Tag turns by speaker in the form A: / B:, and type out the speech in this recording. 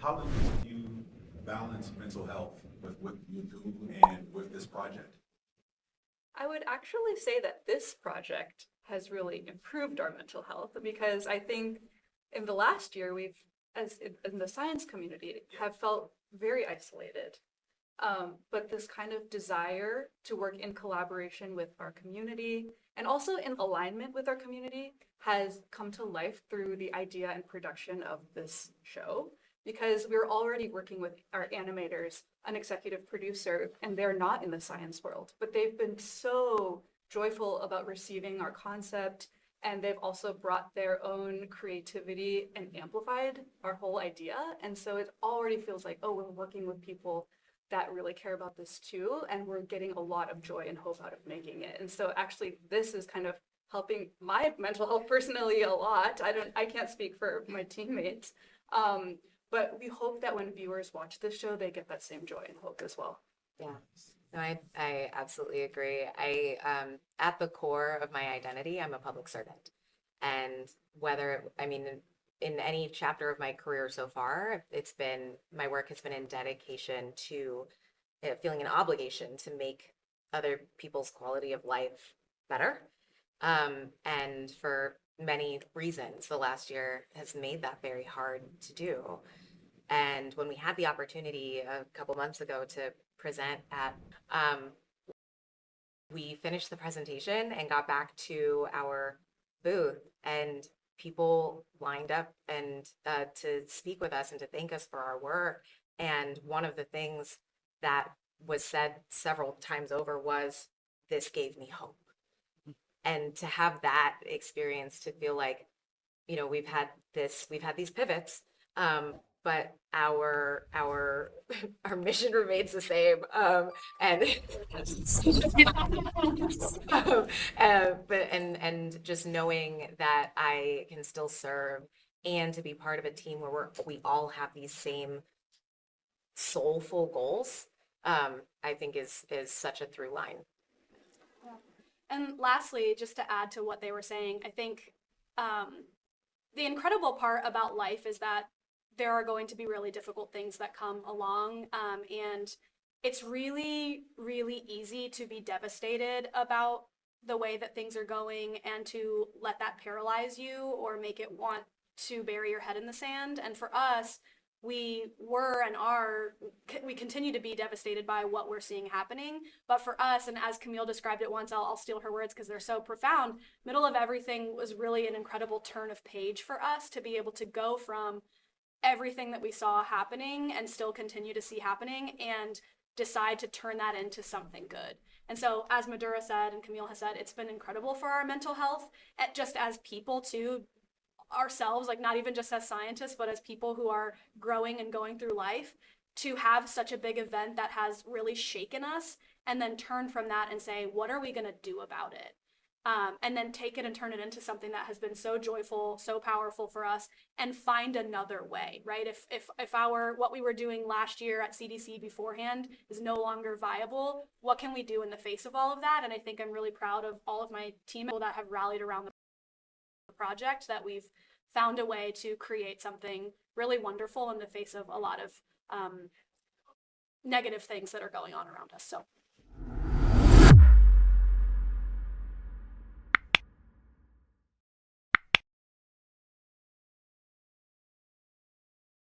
A: how do you balance mental health with what you do and with this project?
B: I would actually say that this project has really improved our mental health because I think in the last year we've, as in the science community, have felt very isolated. But this kind of desire to work in collaboration with our community and also in alignment with our community has come to life through the idea and production of this show because we're already working with our animators, an executive producer, and they're not in the science world, but they've been so joyful about receiving our concept, and they've also brought their own creativity and amplified our whole idea. And so it already feels like, oh, we're working with people that really care about this too, and we're getting a lot of joy and hope out of making it. And so actually this is kind of helping my mental health personally a lot. I can't speak for my teammates. But we hope that when viewers watch this show, they get that same joy and hope as well.
C: Yeah, no, I absolutely agree. At the core of my identity, I'm a public servant. And I mean, in any chapter of my career so far, my work has been in dedication to feeling an obligation to make other people's quality of life better. And for many reasons, the last year has made that very hard to do. And when we had the opportunity a couple months ago to present we finished the presentation and got back to our booth, and people lined up and to speak with us and to thank us for our work. And one of the things that was said several times over was, "This gave me hope." And to have that experience, to feel like, we've had these pivots, but our our mission remains the same, and but just knowing that I can still serve and to be part of a team where we all have these same soulful goals, I think is such a through line.
D: And lastly, just to add to what they were saying, I think the incredible part about life is that there are going to be really difficult things that come along. And it's really, really easy to be devastated about the way that things are going and to let that paralyze you or make it want to bury your head in the sand. And for us, we continue to be devastated by what we're seeing happening. But for us, and as Camille described it once, I'll steal her words because they're so profound, middle of everything was really an incredible turn of page for us to be able to go from everything that we saw happening and still continue to see happening and decide to turn that into something good. And so, as Madura said and Camille has said, it's been incredible for our mental health, just as people too, ourselves, like not even just as scientists, but as people who are growing and going through life, to have such a big event that has really shaken us and then turn from that and say, what are we going to do about it? And then take it and turn it into something that has been so joyful, so powerful for us, and find another way, right? If what we were doing last year at CDC beforehand is no longer viable, what can we do in the face of all of that? And I think I'm really proud of all of my team that have rallied around the project, that we've found a way to create something really wonderful in the face of a lot of negative things that are going on around us. So